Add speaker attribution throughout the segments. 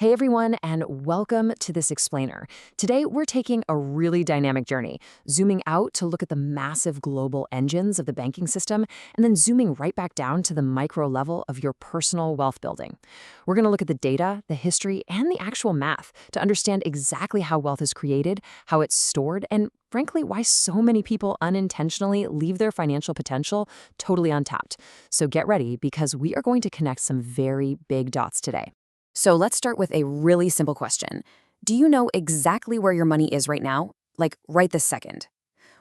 Speaker 1: Hey everyone, and welcome to this explainer. Today we're taking a really dynamic journey, zooming out to look at the massive global engines of the banking system, and then zooming right back down to the micro level of your personal wealth building. We're going to look at the data, the history, and the actual math to understand exactly how wealth is created, how it's stored, and frankly, why so many people unintentionally leave their financial potential totally untapped. So get ready, because we are going to connect some very big dots today. So let's start with a really simple question. Do you know exactly where your money is right now? Like right this second.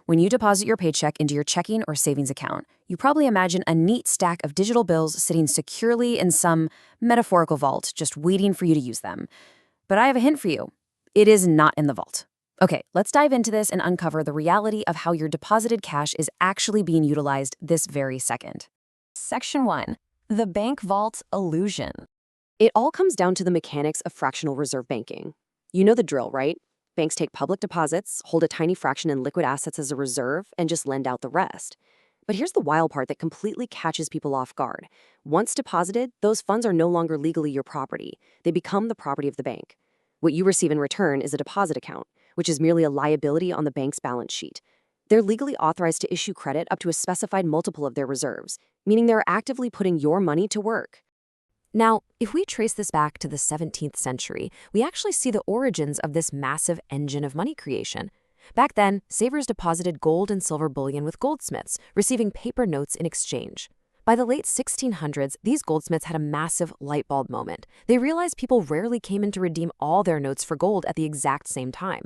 Speaker 1: When you deposit your paycheck into your checking or savings account, you probably imagine a neat stack of digital bills sitting securely in some metaphorical vault, just waiting for you to use them. But I have a hint for you. It is not in the vault. Okay, let's dive into this and uncover the reality of how your deposited cash is actually being utilized this very second. Section 1. The bank vault illusion. It all comes down to the mechanics of fractional reserve banking. You know the drill, right? Banks take public deposits, hold a tiny fraction in liquid assets as a reserve, and just lend out the rest. But here's the wild part that completely catches people off guard. Once deposited, those funds are no longer legally your property. They become the property of the bank. What you receive in return is a deposit account, which is merely a liability on the bank's balance sheet. They're legally authorized to issue credit up to a specified multiple of their reserves, meaning they're actively putting your money to work. Now, if we trace this back to the 17th century, we actually see the origins of this massive engine of money creation. Back then, savers deposited gold and silver bullion with goldsmiths, receiving paper notes in exchange. By the late 1600s, these goldsmiths had a massive light bulb moment. They realized people rarely came in to redeem all their notes for gold at the exact same time.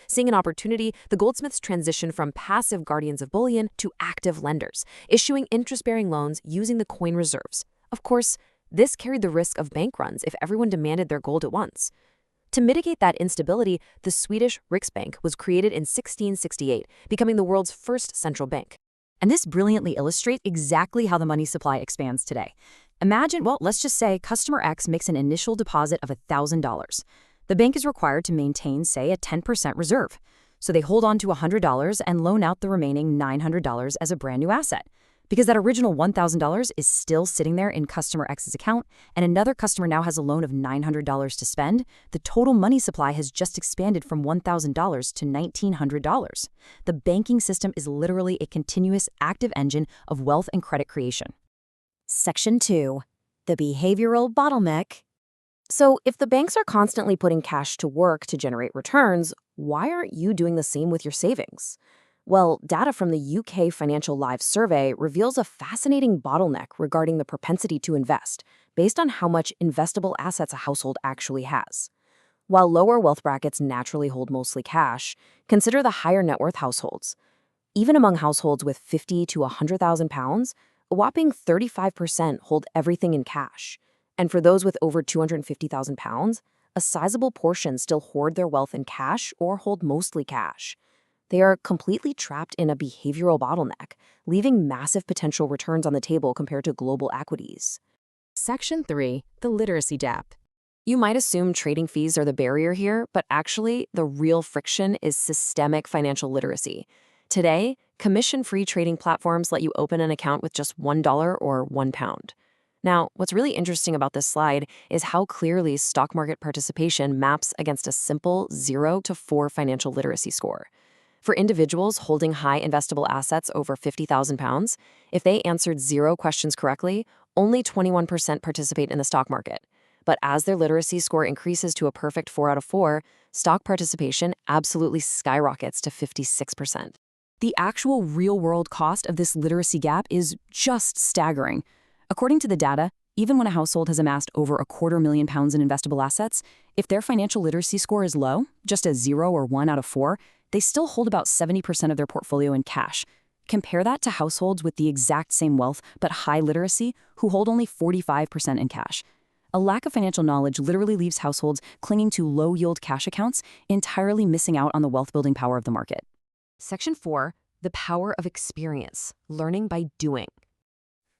Speaker 1: Seeing an opportunity, the goldsmiths transitioned from passive guardians of bullion to active lenders, issuing interest-bearing loans using the coin reserves. Of course, this carried the risk of bank runs if everyone demanded their gold at once. To mitigate that instability, the Swedish Riksbank was created in 1668, becoming the world's first central bank. And this brilliantly illustrates exactly how the money supply expands today. Imagine, let's just say customer X makes an initial deposit of $1,000. The bank is required to maintain, say, a 10% reserve. So they hold on to $100 and loan out the remaining $900 as a brand new asset. Because that original $1,000 is still sitting there in customer X's account, and another customer now has a loan of $900 to spend, the total money supply has just expanded from $1,000 to $1,900. The banking system is literally a continuous active engine of wealth and credit creation. Section 2. The behavioral bottleneck. So if the banks are constantly putting cash to work to generate returns, why aren't you doing the same with your savings? Well, data from the UK Financial Lives survey reveals a fascinating bottleneck regarding the propensity to invest, based on how much investable assets a household actually has. While lower wealth brackets naturally hold mostly cash, consider the higher net worth households. Even among households with £50,000 to £100,000, a whopping 35% hold everything in cash. And for those with over £250,000, a sizable portion still hoard their wealth in cash or hold mostly cash. They are completely trapped in a behavioral bottleneck, leaving massive potential returns on the table compared to global equities. Section 3. The literacy gap. You might assume trading fees are the barrier here, but actually, the real friction is systemic financial literacy. Today, commission-free trading platforms let you open an account with just $1 or £1. Now, what's really interesting about this slide is how clearly stock market participation maps against a simple 0 to 4 financial literacy score. For individuals holding high investable assets over £50,000, if they answered 0 questions correctly, only 21% participate in the stock market. But as their literacy score increases to a perfect 4 out of 4, stock participation absolutely skyrockets to 56%. The actual real-world cost of this literacy gap is just staggering. According to the data, even when a household has amassed over £250,000 in investable assets, if their financial literacy score is low, just a 0 or 1 out of 4, they still hold about 70% of their portfolio in cash. Compare that to households with the exact same wealth but high literacy who hold only 45% in cash. A lack of financial knowledge literally leaves households clinging to low-yield cash accounts, entirely missing out on the wealth-building power of the market. Section 4. The power of experience, learning by doing.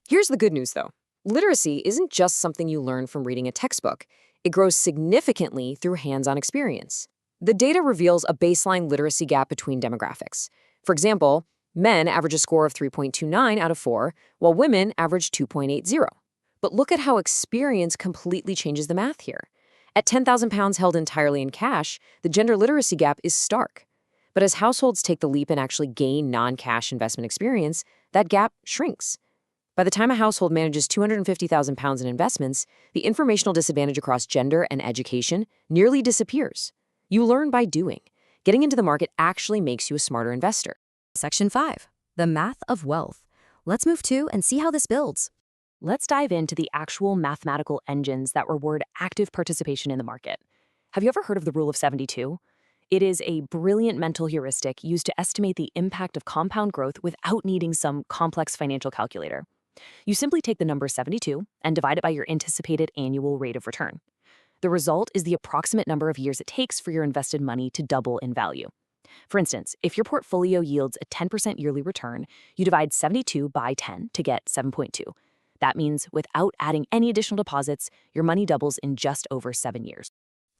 Speaker 1: Here's the good news, though. Literacy isn't just something you learn from reading a textbook. It grows significantly through hands-on experience. The data reveals a baseline literacy gap between demographics. For example, men average a score of 3.29 out of 4, while women average 2.80. But look at how experience completely changes the math here. At 10,000 pounds held entirely in cash, the gender literacy gap is stark. But as households take the leap and actually gain non-cash investment experience, that gap shrinks. By the time a household manages 250,000 pounds in investments, the informational disadvantage across gender and education nearly disappears. You learn by doing. Getting into the market actually makes you a smarter investor.
Speaker 2: Section 5. The Math of Wealth. Let's move to and see how this builds.
Speaker 1: Let's dive into the actual mathematical engines that reward active participation in the market. Have you ever heard of the Rule of 72? It is a brilliant mental heuristic used to estimate the impact of compound growth without needing some complex financial calculator. You simply take the number 72 and divide it by your anticipated annual rate of return. The result is the approximate number of years it takes for your invested money to double in value. For instance, if your portfolio yields a 10% yearly return, you divide 72 by 10 to get 7.2. That means without adding any additional deposits, your money doubles in just over 7 years.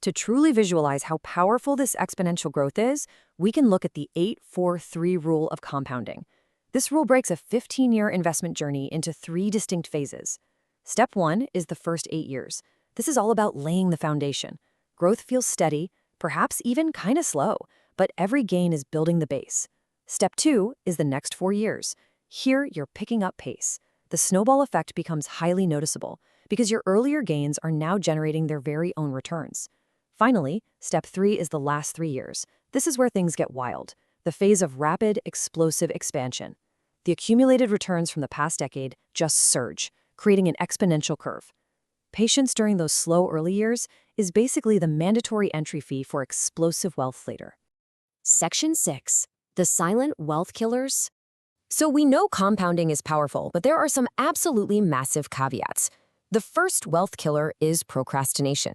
Speaker 2: To truly visualize how powerful this exponential growth is, we can look at the 8-4-3 rule of compounding. This rule breaks a 15-year investment journey into 3 distinct phases. Step 1 is the first 8 years. This is all about laying the foundation. Growth feels steady, perhaps even kind of slow, but every gain is building the base. Step 2 is the next 4 years. Here, you're picking up pace. The snowball effect becomes highly noticeable because your earlier gains are now generating their very own returns. Finally, step 3 is the last 3 years. This is where things get wild, the phase of rapid, explosive expansion. The accumulated returns from the past decade just surge, creating an exponential curve. Patience during those slow early years is basically the mandatory entry fee for explosive wealth later.
Speaker 1: Section 6. The Silent Wealth Killers. So we know compounding is powerful, but there are some absolutely massive caveats. The first wealth killer is procrastination.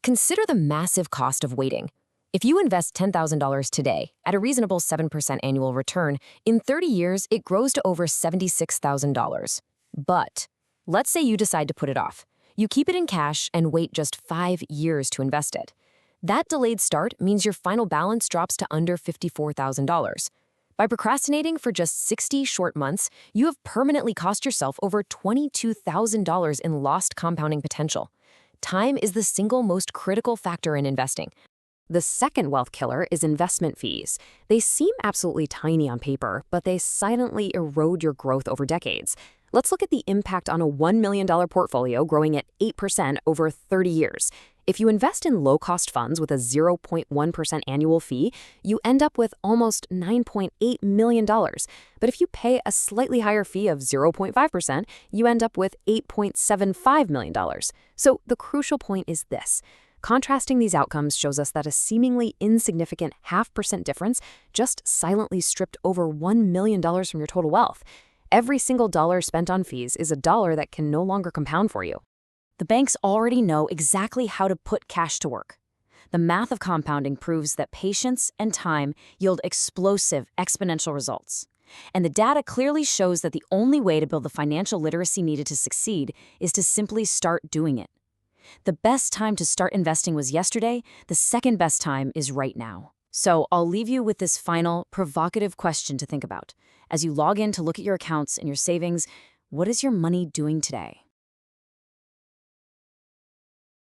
Speaker 1: Consider the massive cost of waiting. If you invest $10,000 today at a reasonable 7% annual return, in 30 years, it grows to over $76,000. But let's say you decide to put it off. You keep it in cash and wait just 5 years to invest it. That delayed start means your final balance drops to under $54,000. By procrastinating for just 60 short months, you have permanently cost yourself over $22,000 in lost compounding potential. Time is the single most critical factor in investing. The second wealth killer is investment fees. They seem absolutely tiny on paper, but they silently erode your growth over decades. Let's look at the impact on a $1 million portfolio growing at 8% over 30 years. If you invest in low-cost funds with a 0.1% annual fee, you end up with almost $9.8 million. But if you pay a slightly higher fee of 0.5%, you end up with $8.75 million. So the crucial point is this. Contrasting these outcomes shows us that a seemingly insignificant 0.5% difference just silently stripped over $1 million from your total wealth. Every single dollar spent on fees is a dollar that can no longer compound for you. The banks already know exactly how to put cash to work. The math of compounding proves that patience and time yield explosive, exponential results. And the data clearly shows that the only way to build the financial literacy needed to succeed is to simply start doing it. The best time to start investing was yesterday. The second best time is right now. So I'll leave you with this final, provocative question to think about. As you log in to look at your accounts and your savings, what is your money doing today?